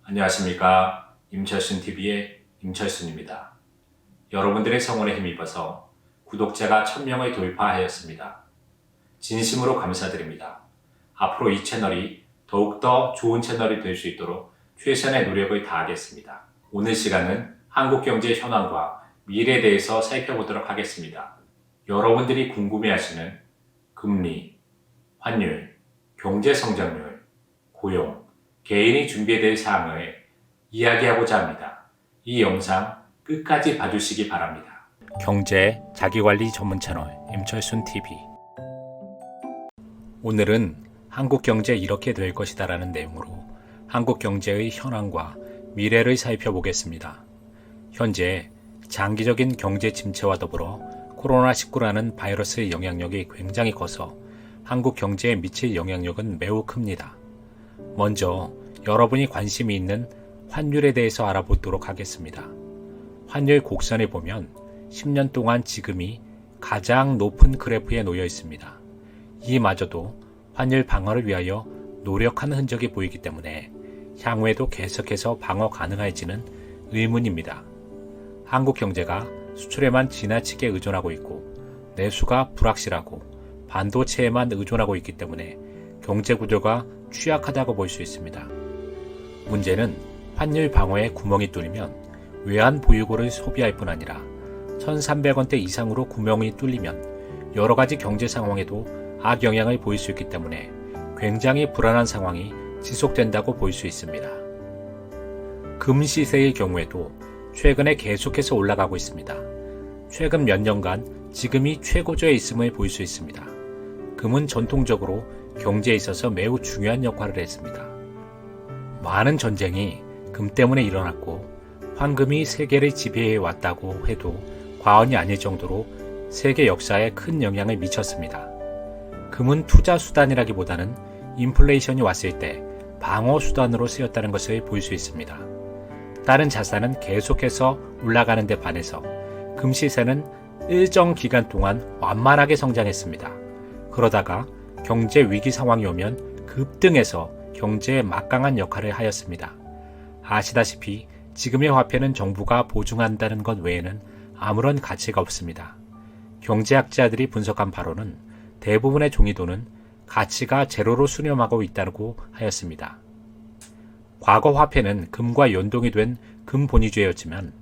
안녕하십니까. 임철순TV의 임철순입니다. 여러분들의 성원에 힘입어서 구독자가 1000명을 돌파하였습니다. 진심으로 감사드립니다. 앞으로 이 채널이 더욱더 좋은 채널이 될 수 있도록 최선의 노력을 다하겠습니다. 오늘 시간은 한국 경제 현황과 미래에 대해서 살펴보도록 하겠습니다. 여러분들이 궁금해하시는 금리, 환율, 경제 성장률, 고용, 개인이 준비해야 될 사항을 이야기하고자 합니다. 이 영상 끝까지 봐주시기 바랍니다. 경제 자기관리 전문 채널 임철순TV. 오늘은 한국 경제 이렇게 될 것이다 라는 내용으로 한국 경제의 현황과 미래를 살펴보겠습니다. 현재 장기적인 경제 침체와 더불어 코로나19라는 바이러스의 영향력이 굉장히 커서 한국 경제에 미칠 영향력은 매우 큽니다. 먼저 여러분이 관심이 있는 환율에 대해서 알아보도록 하겠습니다. 환율 곡선을 보면 10년 동안 지금이 가장 높은 그래프에 놓여 있습니다. 이마저도 환율 방어를 위하여 노력한 흔적이 보이기 때문에 향후에도 계속해서 방어 가능할지는 의문입니다. 한국 경제가 수출에만 지나치게 의존하고 있고 내수가 불확실하고 반도체에만 의존하고 있기 때문에 경제 구조가 취약하다고 볼 수 있습니다. 문제는 환율 방어에 구멍이 뚫리면 외환 보유고를 소비할 뿐 아니라 1,300원대 이상으로 구멍이 뚫리면 여러 가지 경제 상황에도 악영향을 보일 수 있기 때문에 굉장히 불안한 상황이 지속된다고 볼 수 있습니다. 금 시세의 경우에도 최근에 계속해서 올라가고 있습니다. 최근 몇 년간 지금이 최고조에 있음을 볼 수 있습니다. 금은 전통적으로 경제에 있어서 매우 중요한 역할을 했습니다. 많은 전쟁이 금 때문에 일어났고 황금이 세계를 지배해 왔다고 해도 과언이 아닐 정도로 세계 역사에 큰 영향을 미쳤습니다. 금은 투자 수단이라기보다는 인플레이션이 왔을 때 방어 수단으로 쓰였다는 것을 볼 수 있습니다. 다른 자산은 계속해서 올라가는 데 반해서 금 시세는 일정 기간 동안 완만하게 성장했습니다. 그러다가 경제 위기 상황이 오면 급등해서 경제에 막강한 역할을 하였습니다. 아시다시피 지금의 화폐는 정부가 보증한다는 것 외에는 아무런 가치가 없습니다. 경제학자들이 분석한 바로는 대부분의 종이돈은 가치가 제로로 수렴하고 있다고 하였습니다. 과거 화폐는 금과 연동이 된 금본위제였지만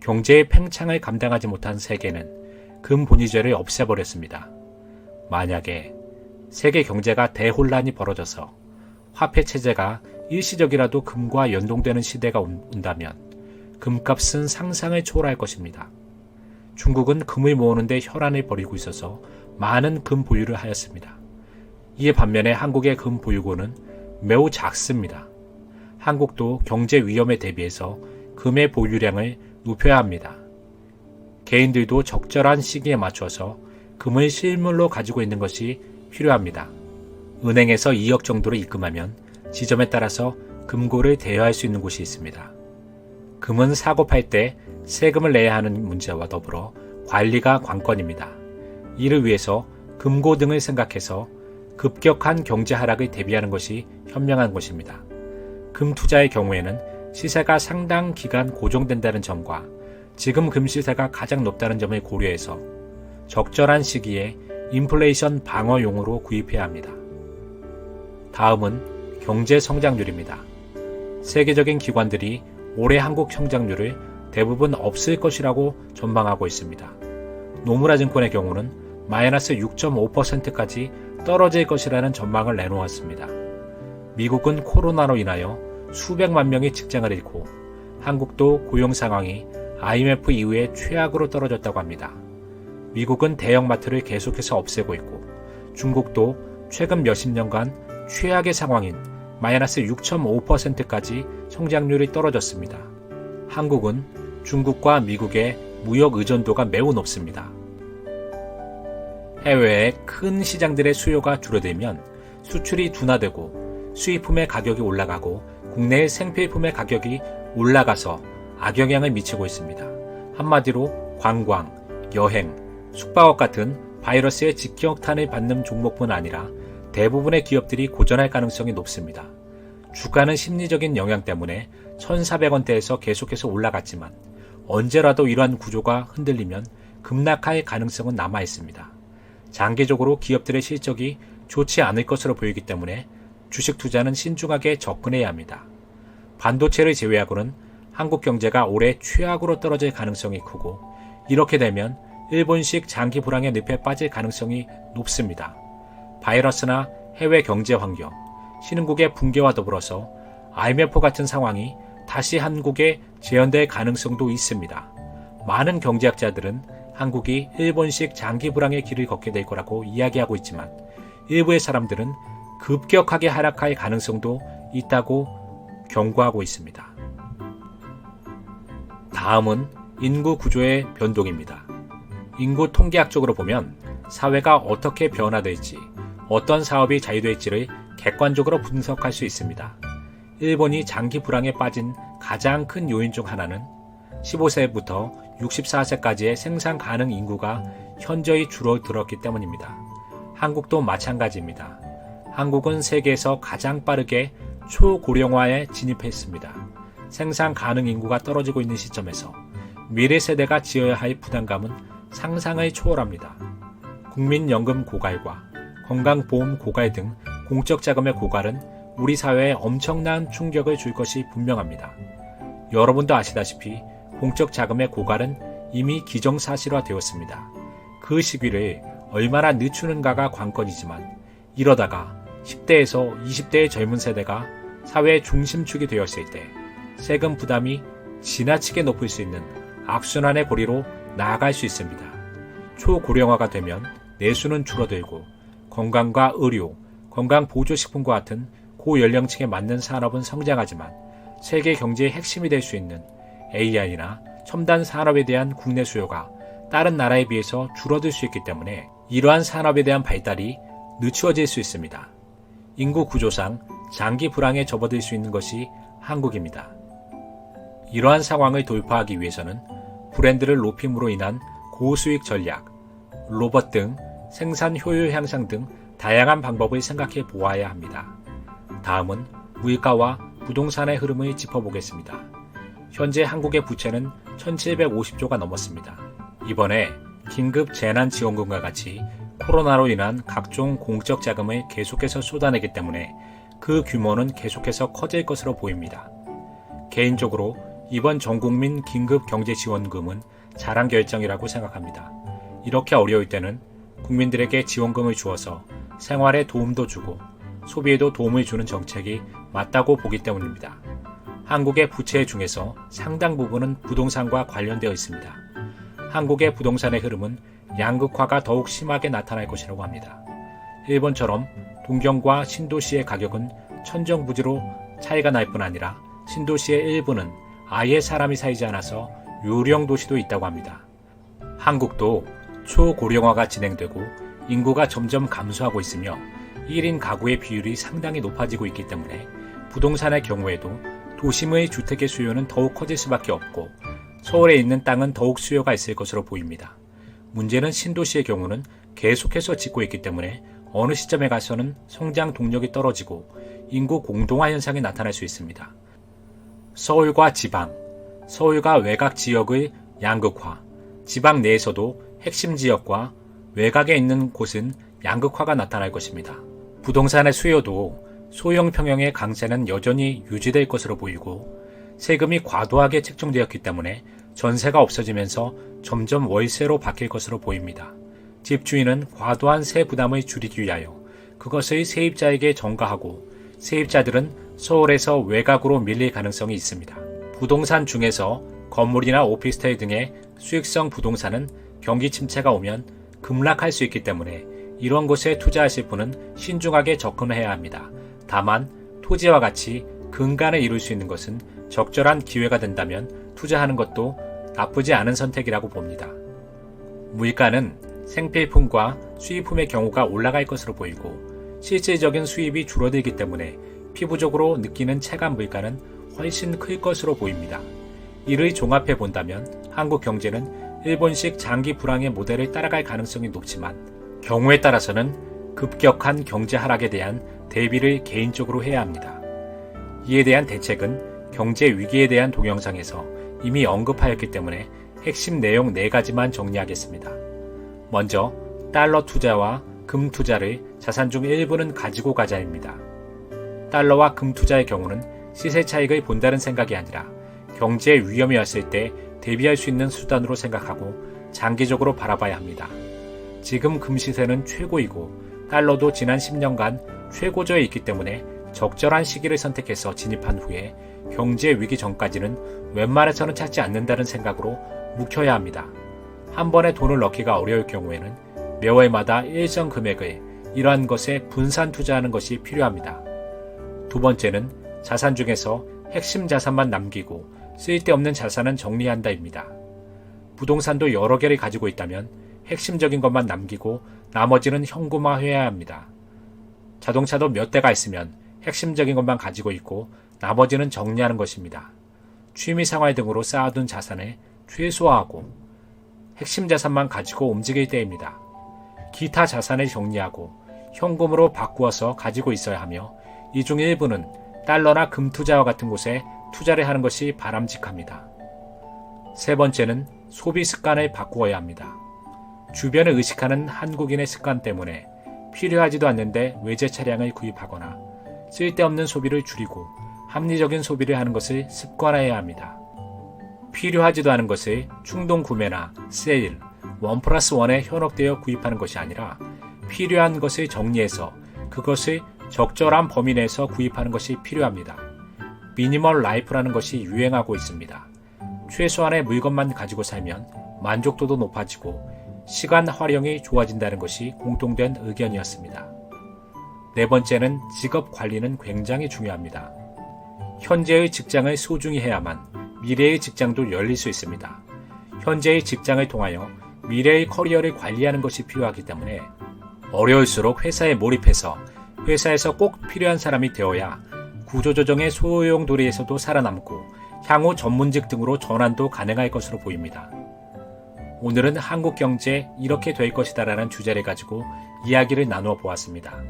경제의 팽창을 감당하지 못한 세계는 금본위제를 없애버렸습니다. 만약에 세계 경제가 대혼란이 벌어져서 화폐 체제가 일시적이라도 금과 연동되는 시대가 온다면 금값은 상상을 초월할 것입니다. 중국은 금을 모으는데 혈안을 벌이고 있어서 많은 금 보유를 하였습니다. 이에 반면에 한국의 금 보유고는 매우 작습니다. 한국도 경제 위험에 대비해서 금의 보유량을 높여야 합니다. 개인들도 적절한 시기에 맞춰서 금을 실물로 가지고 있는 것이 필요합니다. 은행에서 2억 정도로 입금하면 지점에 따라서 금고를 대여할 수 있는 곳이 있습니다. 금은 사고 팔 때 세금을 내야 하는 문제와 더불어 관리가 관건입니다. 이를 위해서 금고 등을 생각해서 급격한 경제 하락을 대비하는 것이 현명한 것입니다. 금 투자의 경우에는 시세가 상당 기간 고정된다는 점과 지금 금 시세가 가장 높다는 점을 고려해서 적절한 시기에 인플레이션 방어용으로 구입해야 합니다. 다음은 경제 성장률입니다. 세계적인 기관들이 올해 한국 성장률을 대부분 없을 것이라고 전망하고 있습니다. 노무라 증권의 경우는 마이너스 6.5%까지 떨어질 것이라는 전망을 내놓았습니다. 미국은 코로나로 인하여 수백만 명이 직장을 잃고 한국도 고용 상황이 IMF 이후에 최악으로 떨어졌다고 합니다. 미국은 대형마트를 계속해서 없애고 있고 중국도 최근 몇십 년간 최악의 상황인 마이너스 6.5%까지 성장률이 떨어졌습니다. 한국은 중국과 미국의 무역 의존도가 매우 높습니다. 해외의 큰 시장들의 수요가 줄어들면 수출이 둔화되고 수입품의 가격이 올라가고 국내의 생필품의 가격이 올라가서 악영향을 미치고 있습니다. 한마디로 관광, 여행, 숙박업 같은 바이러스의 직격탄을 받는 종목뿐 아니라 대부분의 기업들이 고전할 가능성이 높습니다. 주가는 심리적인 영향 때문에 1,400원대에서 계속해서 올라갔지만 언제라도 이러한 구조가 흔들리면 급락할 가능성은 남아 있습니다. 장기적으로 기업들의 실적이 좋지 않을 것으로 보이기 때문에 주식 투자는 신중하게 접근해야 합니다. 반도체를 제외하고는 한국 경제가 올해 최악으로 떨어질 가능성이 크고, 이렇게 되면 일본식 장기 불황의 늪에 빠질 가능성이 높습니다. 바이러스나 해외 경제 환경, 신흥국의 붕괴와 더불어서 IMF 같은 상황이 다시 한국에 재현될 가능성도 있습니다. 많은 경제학자들은 한국이 일본식 장기 불황의 길을 걷게 될 거라고 이야기하고 있지만, 일부의 사람들은 급격하게 하락할 가능성도 있다고 경고하고 있습니다. 다음은 인구 구조의 변동입니다. 인구 통계학적으로 보면 사회가 어떻게 변화될지, 어떤 사업이 자유될지를 객관적으로 분석할 수 있습니다. 일본이 장기 불황에 빠진 가장 큰 요인 중 하나는 15세부터 64세까지의 생산 가능 인구가 현저히 줄어들었기 때문입니다. 한국도 마찬가지입니다. 한국은 세계에서 가장 빠르게 초고령화에 진입했습니다. 생산 가능 인구가 떨어지고 있는 시점에서 미래 세대가 지어야 할 부담감은 상상을 초월합니다. 국민연금 고갈과 건강보험 고갈 등 공적 자금의 고갈은 우리 사회에 엄청난 충격을 줄 것이 분명합니다. 여러분도 아시다시피 공적 자금의 고갈은 이미 기정사실화되었습니다. 그 시기를 얼마나 늦추는가가 관건이지만, 이러다가 10대에서 20대의 젊은 세대가 사회의 중심축이 되었을 때 세금 부담이 지나치게 높을 수 있는 악순환의 고리로 나아갈 수 있습니다. 초고령화가 되면 내수는 줄어들고 건강과 의료, 건강보조식품과 같은 고연령층에 맞는 산업은 성장하지만 세계 경제의 핵심이 될 수 있는 AI나 첨단 산업에 대한 국내 수요가 다른 나라에 비해서 줄어들 수 있기 때문에 이러한 산업에 대한 발달이 늦추어질 수 있습니다. 인구 구조상 장기 불황에 접어들 수 있는 것이 한국입니다. 이러한 상황을 돌파하기 위해서는 브랜드를 높임으로 인한 고수익 전략, 로봇 등 생산 효율 향상 등 다양한 방법을 생각해 보아야 합니다. 다음은 물가와 부동산의 흐름을 짚어보겠습니다. 현재 한국의 부채는 1,750조가 넘었습니다. 이번에 긴급 재난지원금과 같이 코로나로 인한 각종 공적 자금을 계속해서 쏟아내기 때문에 그 규모는 계속해서 커질 것으로 보입니다. 개인적으로 이번 전국민 긴급 경제지원금은 잘한 결정이라고 생각합니다. 이렇게 어려울 때는 국민들에게 지원금을 주어서 생활에 도움도 주고 소비에도 도움을 주는 정책이 맞다고 보기 때문입니다. 한국의 부채 중에서 상당 부분은 부동산과 관련되어 있습니다. 한국의 부동산의 흐름은 양극화가 더욱 심하게 나타날 것이라고 합니다. 일본처럼 동경과 신도시의 가격은 천정부지로 차이가 날 뿐 아니라 신도시의 일부는 아예 사람이 살지 않아서 유령 도시도 있다고 합니다. 한국도 초고령화가 진행되고 인구가 점점 감소하고 있으며 1인 가구의 비율이 상당히 높아지고 있기 때문에 부동산의 경우에도 도심의 주택의 수요는 더욱 커질 수밖에 없고 서울에 있는 땅은 더욱 수요가 있을 것으로 보입니다. 문제는 신도시의 경우는 계속해서 짓고 있기 때문에 어느 시점에 가서는 성장 동력이 떨어지고 인구 공동화 현상이 나타날 수 있습니다. 서울과 지방, 서울과 외곽 지역의 양극화, 지방 내에서도 핵심 지역과 외곽에 있는 곳은 양극화가 나타날 것입니다. 부동산의 수요도 소형 평형의 강세는 여전히 유지될 것으로 보이고 세금이 과도하게 책정되었기 때문에 전세가 없어지면서 점점 월세로 바뀔 것으로 보입니다. 집주인은 과도한 세 부담을 줄이기 위하여 그것을 세입자에게 전가하고 세입자들은 서울에서 외곽으로 밀릴 가능성이 있습니다. 부동산 중에서 건물이나 오피스텔 등의 수익성 부동산은 경기 침체가 오면 급락할 수 있기 때문에 이런 곳에 투자하실 분은 신중하게 접근해야 합니다. 다만 토지와 같이 근간을 이룰 수 있는 것은 적절한 기회가 된다면 투자하는 것도 나쁘지 않은 선택이라고 봅니다. 물가는 생필품과 수입품의 경우가 올라갈 것으로 보이고 실질적인 수입이 줄어들기 때문에 피부적으로 느끼는 체감 물가는 훨씬 클 것으로 보입니다. 이를 종합해 본다면 한국 경제는 일본식 장기 불황의 모델을 따라갈 가능성이 높지만 경우에 따라서는 급격한 경제 하락에 대한 대비를 개인적으로 해야 합니다. 이에 대한 대책은 경제 위기에 대한 동영상에서 이미 언급하였기 때문에 핵심 내용 4가지만 정리하겠습니다. 먼저 달러 투자와 금 투자를 자산 중 일부는 가지고 가자입니다. 달러와 금 투자의 경우는 시세 차익을 본다는 생각이 아니라 경제에 위험이 왔을 때 대비할 수 있는 수단으로 생각하고 장기적으로 바라봐야 합니다. 지금 금 시세는 최고이고 달러도 지난 10년간 최고조에 있기 때문에 적절한 시기를 선택해서 진입한 후에 경제 위기 전까지는 웬만해서는 찾지 않는다는 생각으로 묵혀야 합니다. 한 번에 돈을 넣기가 어려울 경우에는 매월마다 일정 금액을 이러한 것에 분산 투자하는 것이 필요합니다. 두 번째는 자산 중에서 핵심 자산만 남기고 쓸데없는 자산은 정리한다입니다. 부동산도 여러 개를 가지고 있다면 핵심적인 것만 남기고 나머지는 현금화해야 합니다. 자동차도 몇 대가 있으면 핵심적인 것만 가지고 있고 나머지는 정리하는 것입니다. 취미생활 등으로 쌓아둔 자산을 최소화하고 핵심 자산만 가지고 움직일 때입니다. 기타 자산을 정리하고 현금으로 바꾸어서 가지고 있어야 하며 이 중 일부는 달러나 금 투자와 같은 곳에 투자를 하는 것이 바람직합니다. 세 번째는 소비 습관을 바꾸어야 합니다. 주변을 의식하는 한국인의 습관 때문에 필요하지도 않는데 외제 차량을 구입하거나 쓸데없는 소비를 줄이고 합리적인 소비를 하는 것을 습관화해야 합니다. 필요하지도 않은 것을 충동 구매나 세일, 1+1에 현혹되어 구입하는 것이 아니라 필요한 것을 정리해서 그것을 적절한 범위 내에서 구입하는 것이 필요합니다. 미니멀 라이프라는 것이 유행하고 있습니다. 최소한의 물건만 가지고 살면 만족도도 높아지고 시간 활용이 좋아진다는 것이 공통된 의견이었습니다. 네 번째는 직업 관리는 굉장히 중요합니다. 현재의 직장을 소중히 해야만 미래의 직장도 열릴 수 있습니다. 현재의 직장을 통하여 미래의 커리어를 관리하는 것이 필요하기 때문에 어려울수록 회사에 몰입해서 회사에서 꼭 필요한 사람이 되어야 구조조정의 소요용 도리에서도 살아남고 향후 전문직 등으로 전환도 가능할 것으로 보입니다. 오늘은 한국 경제 이렇게 될 것이다 라는 주제를 가지고 이야기를 나누어 보았습니다.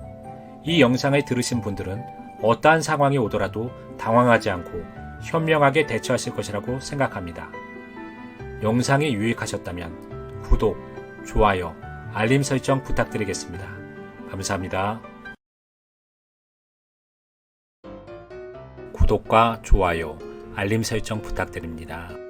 이 영상을 들으신 분들은 어떠한 상황이 오더라도 당황하지 않고 현명하게 대처하실 것이라고 생각합니다. 영상이 유익하셨다면 구독, 좋아요, 알림 설정 부탁드리겠습니다. 감사합니다. 구독과 좋아요, 알림 설정 부탁드립니다.